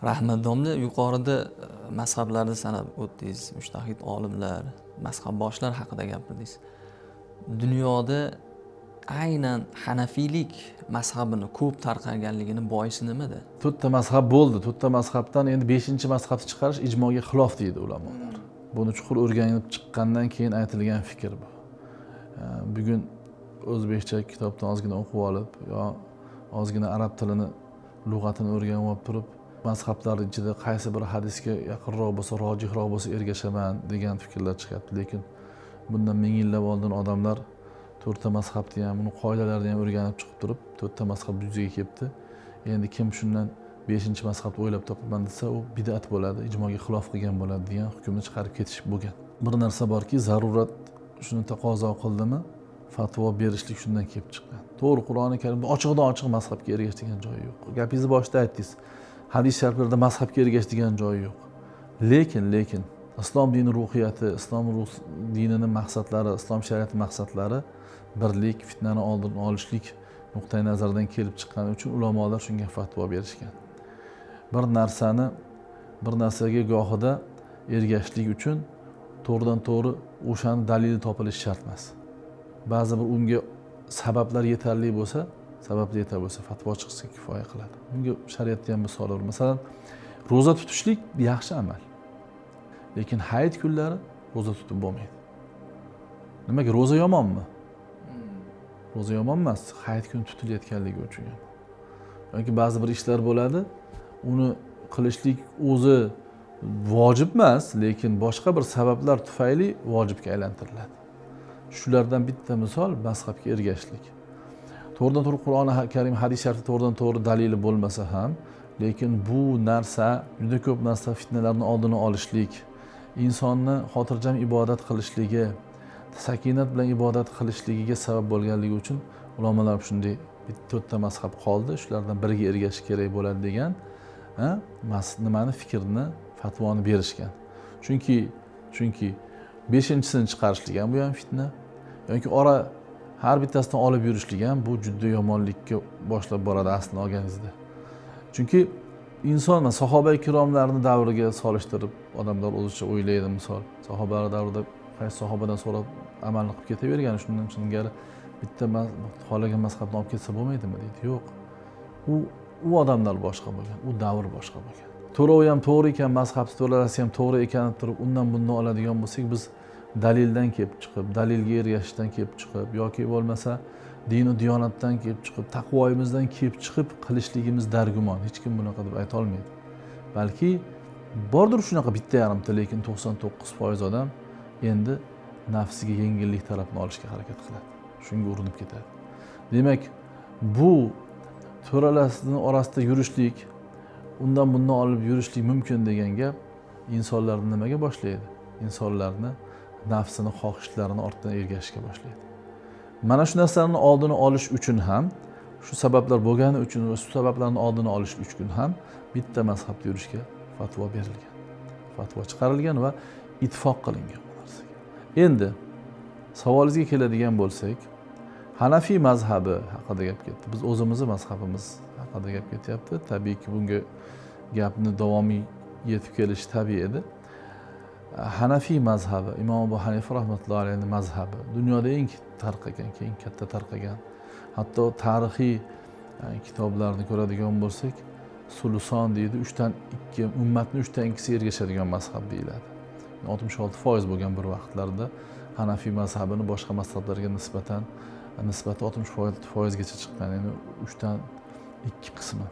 Rahmat domla, yuqorida mazhablarni sanab o'tdingiz, mushtahid olimlar, mazhabboshlar haqida gapirdingiz. Dunyoda aynan Hanafiylik mazhabini ko'p tarqalganligini boisi nimada? To'rtta mazhab bo'ldi. To'rtta mazhabdan endi 5-mazhabni chiqarish ijmoga xilof deydi ulamolar. Buni chuqur o'rganib chiqqandan keyin aytilgan fikr bu. Bugun o'zbekcha kitobdan ozgina o'qib olib, yo ozgina arab tilini, lug'atini o'rganib olib turib, mazhablar ichida qaysi bir hadisga yaqinroq bo'lsa, rojihroq bo'lsa ergashaman degan fikrlar chiqadi. Lekin bundan ming yillab oldin odamlar to'rtta mazhabni ham, uni qoidalarini ham o'rganib chiqib turib, to'rtta mazhab yuzaga kelibdi. Endi kim shundan 5-mazhabni o'ylab topaman desa, u bid'at bo'ladi, ijmoga xilof qilgan bo'ladi degan hukmni chiqarib ketish bo'lgan. Bir narsa borki, zarurat shuni taqozo qildimi, fatvo berishlik shundan kelib chiqqan. To'g'ri, Qur'oni Karimda ochiqdan ochiq mazhabga ergashadigan joyi yo'q. Gapingizni boshida aytdingiz. Hadis shariflarda mazhabga ergashadigan joyi yo'q. Lekin islom dini ruhiyati, islom dinining maqsadlari, islom shariati maqsadlari birlik, fitnani oldini olishlik nuqtai nazaridan kelib chiqqani uchun ulamolar shunga fatvo berishgan. Bir narsaga gohida ergashishlik uchun to'g'ridan to'g'ri o'shani dalili topilishi shart emas. Ba'zi bir unga sabablar yetarli bo'lsa, fatvo chiqsa kifoya qiladi. Bunga shariatda ham misol bor. Masalan, roza tutishlik yaxshi amal. Lekin hayit kunlari roza tutib bo'lmaydi. Nimaga roza yomonmi? Roza yomon emas, hayit kuni tutilayotganligi uchun ham. Yoki ba'zi bir ishlar bo'ladi, uni qilishlik o'zi vojib emas, lekin boshqa bir sabablar tufayli vojibga aylantiriladi. Shulardan bitta misol mazhabga ergashishlik. To'g'ridan to'g'ri Qur'oni Karim, hadis sharifda to'g'ridan to'g'ri dalili bo'lmasa ham, lekin bu narsa juda ko'p narsa fitnalarning oldini olishlik, insonni xotirjam ibodat qilishligi, sakinat bilan ibodat qilishligiga sabab bo'lganligi uchun ulamolar shunday to'rtta mazhab qoldi, shulardan biriga ergashish kerak bo'ladi degan nimani fikrni, fatvoni berishgan. Chunki 5-sini chiqarishlik ham bu ham fitna. Yoki har bittasidan olib yurishlik ham bu juda yomonlikka boshlab boradi aslini olganingizda. Chunki inson sahoba-i kiromlarning davriga solishtirib odamlar o'zicha o'ylaydi, misol sahobalar davrida qaysi sahobadan so'rab amalni qilib ketavergan, shundan singari bitta xohlagan mazhabni olib ketsa bo'lmaydimi deydi. Yo'q. U odamlar boshqa bo'lgan, u davr boshqa bo'lgan. To'rovi ham to'g'ri ekan, mazhabni to'ralasi ham to'g'ri ekanini turib, undan bundan oladigan bo'lsak, biz dalildan kelib chiqib, dalilga ergashishdan kelib chiqib, yoki bo'lmasa din va diyonatdan kelib chiqib, taqvoyimizdan kelib chiqib qilishligimiz dargumon. Hech kim bunaqa deb ayta olmaydi. Balki bordir shunaqa bitta yarimta, lekin 99% odam endi nafsiga yengillik tarafini olishga harakat qiladi. Shunga urinib ketadi. Demak, bu to'ralasining orasida yurishlik, undan bundan olib yurishlik mumkin degan gap insonlarni nimaga boshlaydi? Insonlarni nafsini, xohishlarini ortidan ergashishga boshlaydi. Mana shu narsalarning oldini olish uchun ham, shu sabablar bo'lgani uchun va shu sabablarning oldini olish uchun ham bitta mazhabda yurishga fatvo berilgan. Fatvo chiqarilgan va ittifoq qilingan bu narsaga. Endi savolingizga keladigan bo'lsak, Hanafiy mazhabi haqida gap ketdi. Biz o'zimizning mazhabimiz haqida gap ketyapti. Tabiiyki bunga gapni davomiy yetib kelishi tabiiy edi. Hanafiy mazhabi, Imom Abu Hanifa rahmatullohi alayhi mazhabi dunyoda eng katta tarqagan. Hatto tarixiy kitoblarni ko'radigan bo'lsak, Suluson deydi, 3dan 2, ummatning 3dan 2si ergashadigan mazhab deyiladi. 66% bo'lgan bir vaqtlarda Hanafiy mazhabini boshqa mazhablarga nisbati 60%gacha chiqqan, ya'ni 3dan 2 qismi.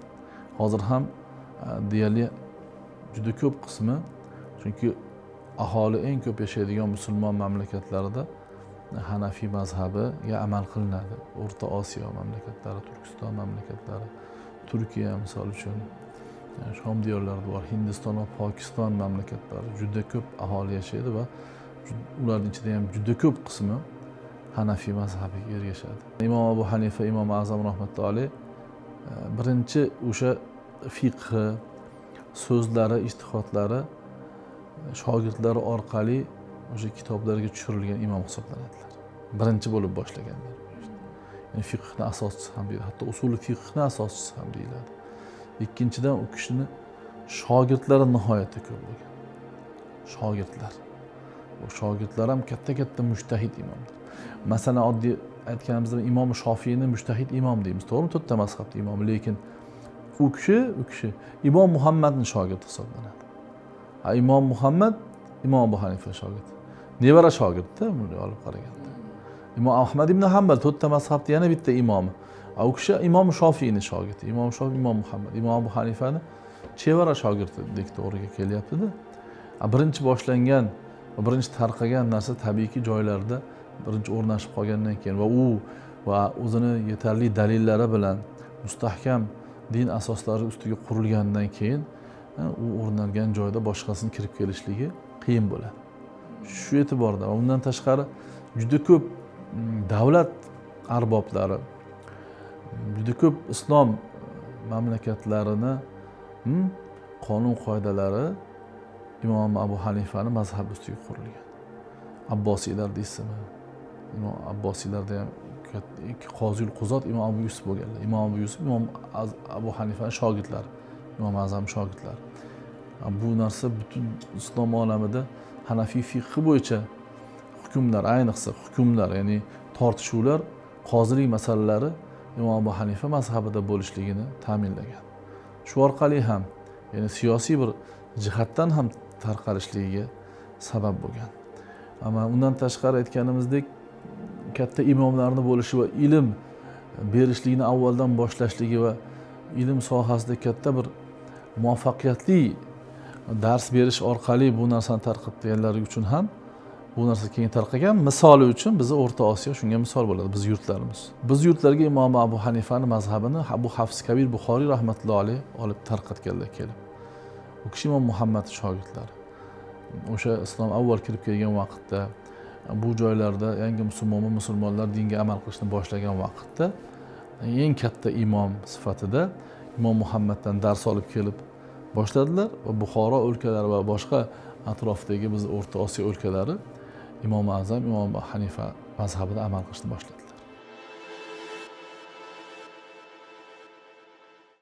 Hozir ham deyarli juda ko'p qismi, chunki aholi eng ko'p yashaydigan musulmon mamlakatlarida Hanafiy mazhabiga amal qilinadi. O'rta Osiyo mamlakatlari, Turkiston mamlakatlari, Turkiya misol uchun, Shom diyorlarida bor, Hindiston va Pokiston mamlakatlari juda ko'p aholi yashaydi va ularning ichida ham juda ko'p qismi Hanafiy mazhabiga ergashadi. Imom Abu Hanifa, Imom Azam rahmatullohi alayh birinchi o'sha fiqhi, so'zlari, ijtihodlari shogirdlari orqali o'sha kitoblarga tushirilgan imom hisoblanadilar. Birinchi bo'lib boshlaganlar. Yani fiqhning asoschisi ham deyiladi, hatto usuli fiqhning asoschisi ham deyiladi. Ikkinchidan u kishini shogirdlari nihoyatda ko'p bo'lgan. Shogirdlar. Bu shogirdlar ham katta mujtahid imomdir. Masalan, oddiy aytganimizda Imom Shofiyni mujtahid imom deymiz, to'g'rimi? To'rtta mazhabning imomi, lekin u kishi Imom Muhammadning shogirdi hisoblanadi. Imom Muhammad Imom Abu Hanifa shogirdi. Nevara shogirdi bunday olib qaraganda. Imom Ahmad ibn Hanbal to'rtta mazhabning yana bitta imomi. U kishi Imom Shofiyning shogirdi. Imom Shofiy, Imom Muhammad, Imom Abu Hanifani chevara shogirdidek to'g'riga kelyapti-da. Birinchi boshlangan va birinchi tarqagan narsa tabiiyki joylarda birinchi o'rnashib qolgandan keyin va o'zini yetarli dalillari bilan mustahkam din asoslari ustiga qurilgandan keyin u o'rnalgan joyda boshqasini kirib kelishligi qiyin bo'ladi. Shu e'tibordan va undan tashqari juda ko'p davlat arboblari, juda ko'p islom mamlakatlarini qonun qoidalari Imom Abu Hanifani mazhabi ustiga qurilgan. Abbosiylar deysizmi? Imom Abbosiylarda ham Qozil Quzot Imom Abu Yusuf bo'lganlar. Imom Abu Yusuf Imom Abu Hanifaning shogirdlari, Imom Azam shogirdlari. Bu narsa butun islom olamida Hanafiy fiqhi bo'yicha hukmlar, ayniqsa hukmlar, ya'ni tortishuvlar, qozilik masalalari Imom Abu Hanifa mazhabida bo'lishligini ta'minlagan. Shu orqali ham, ya'ni siyosiy bir jihatdan ham tarqalishligiga sabab bo'lgan. Ammo undan tashqari aytganimizdek, katta imomlarni bo'lishi va ilm berishlikni avvaldan boshlashligi va ilm sohasida katta bir muvaffaqiyatli dars berish orqali bu narsani tarqatganlari uchun ham bu narsa keyin tarqagan. Misoli uchun bizni O'rta Osiyo shunga misol bo'ladi, biz yurtlarimiz. Biz yurtlarga Imom Abu Hanifani mazhabini Abu Hafs Kabir Buxoriy rahmatullohi alayh olib tarqatganlar kelib. U kishi Imom Muhammad shogirdlari. O'sha islom avval kirib kelgan vaqtda bu joylarda yangi musulmonlar dinga amal qilishni boshlagan vaqtda eng katta imom sifatida Imom Muhammaddan dars olib kelib boshladilar va Buxoro o'lkalari va boshqa atrofdagi biz O'rta Osiyo o'lkalari Imom Azam, Imom Hanifa mazhabida amal qilishni boshladi.